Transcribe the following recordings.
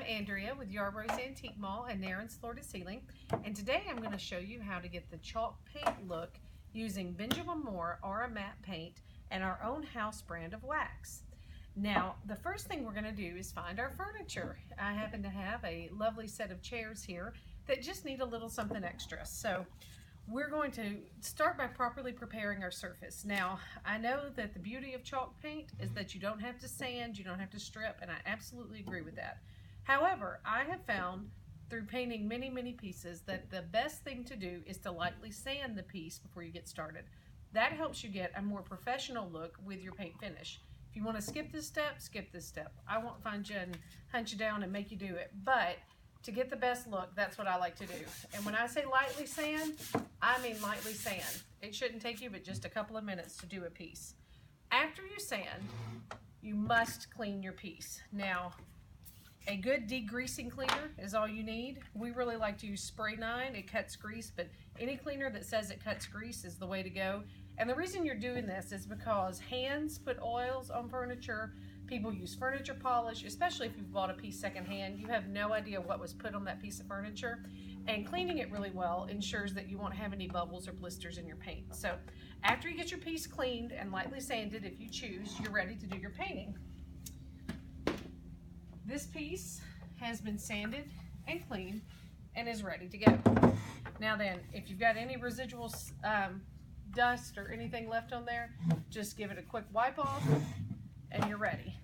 Andrea with Yarbrough's Antique Mall and Nairn's Floor to Ceiling, and today I'm going to show you how to get the chalk paint look using Benjamin Moore Aura Matte Paint and our own house brand of wax. Now, the first thing we're going to do is find our furniture. I happen to have a lovely set of chairs here that just need a little something extra. So we're going to start by properly preparing our surface. Now, I know that the beauty of chalk paint is that you don't have to sand, you don't have to strip, and I absolutely agree with that. However, I have found through painting many pieces that the best thing to do is to lightly sand the piece before you get started. That helps you get a more professional look with your paint finish. If you want to skip this step, skip this step. I won't find you and hunt you down and make you do it, but to get the best look, that's what I like to do. And when I say lightly sand, I mean lightly sand. It shouldn't take you but just a couple of minutes to do a piece. After you sand, you must clean your piece. Now, a good degreasing cleaner is all you need. We really like to use Spray 9. It cuts grease, but any cleaner that says it cuts grease is the way to go. And the reason you're doing this is because hands put oils on furniture. People use furniture polish, especially if you've bought a piece secondhand. You have no idea what was put on that piece of furniture. And cleaning it really well ensures that you won't have any bubbles or blisters in your paint. So after you get your piece cleaned and lightly sanded, if you choose, you're ready to do your painting. This piece has been sanded and cleaned and is ready to go. Now then, if you've got any residual dust or anything left on there, just give it a quick wipe off and you're ready.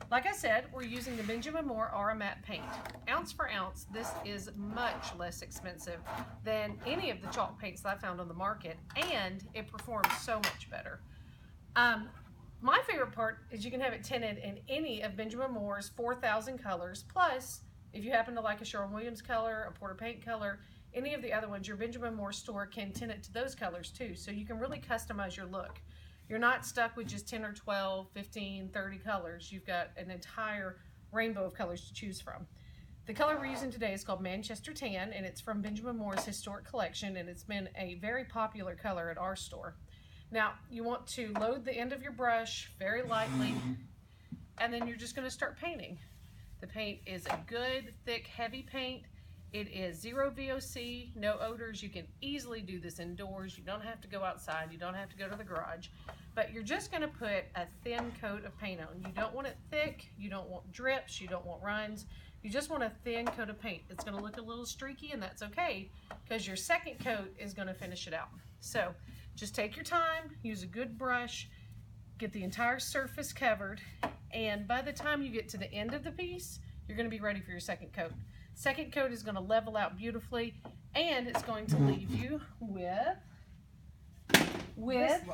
Like I said, we're using the Benjamin Moore Aura Matte Paint. Ounce for ounce, this is much less expensive than any of the chalk paints that I found on the market, and it performs so much better. My favorite part is you can have it tinted in any of Benjamin Moore's 4,000 colors, plus if you happen to like a Sherwin-Williams color, a Porter Paint color, any of the other ones, your Benjamin Moore store can tint it to those colors too, so you can really customize your look. You're not stuck with just 10 or 12, 15, 30 colors. You've got an entire rainbow of colors to choose from. The color we're using today is called Manchester Tan, and it's from Benjamin Moore's historic collection, and it's been a very popular color at our store. Now, you want to load the end of your brush very lightly, and then you're just going to start painting. The paint is a good, thick, heavy paint. It is zero VOC, no odors. You can easily do this indoors. You don't have to go outside. You don't have to go to the garage. But you're just going to put a thin coat of paint on. You don't want it thick. You don't want drips. You don't want runs. You just want a thin coat of paint. It's going to look a little streaky, and that's okay because your second coat is going to finish it out. So just take your time, use a good brush, get the entire surface covered, and by the time you get to the end of the piece, you're going to be ready for your second coat. Second coat is going to level out beautifully, and it's going to leave you with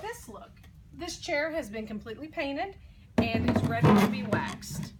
this look. This chair has been completely painted and is ready to be waxed.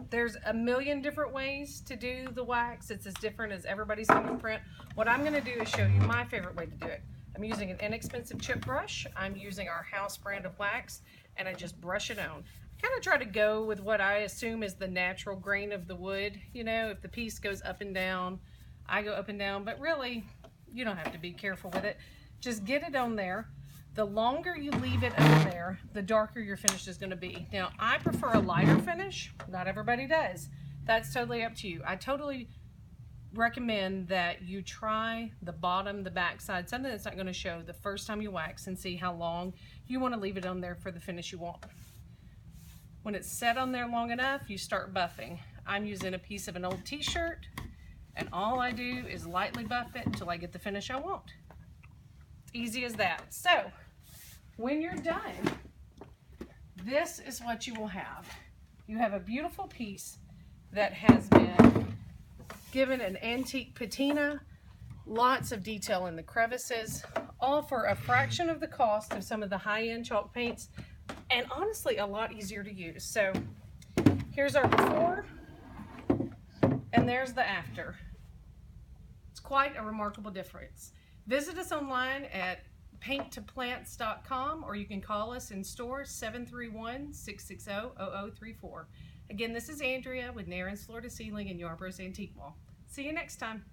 There's a million different ways to do the wax. It's as different as everybody's fingerprint. What I'm going to do is show you my favorite way to do it. I'm using an inexpensive chip brush. I'm using our house brand of wax, and I just brush it on. I kind of try to go with what I assume is the natural grain of the wood. You know, if the piece goes up and down, I go up and down, but really, you don't have to be careful with it. Just get it on there. The longer you leave it on there, the darker your finish is going to be. Now, I prefer a lighter finish. Not everybody does. That's totally up to you. I totally recommend that you try the bottom, the back side, something that's not going to show the first time you wax, and see how long you want to leave it on there for the finish you want. When it's set on there long enough, you start buffing. I'm using a piece of an old t-shirt, and all I do is lightly buff it until I get the finish I want. Easy as that. So when you're done, this is what you will have. You have a beautiful piece that has been given an antique patina, lots of detail in the crevices, all for a fraction of the cost of some of the high-end chalk paints, and honestly a lot easier to use. So here's our before, and there's the after. It's quite a remarkable difference. Visit us online at painttoplants.com, or you can call us in store 731-660-0034. Again, this is Andrea with Nairn's Floor to Ceiling and Yarbrough's Antique Mall. See you next time.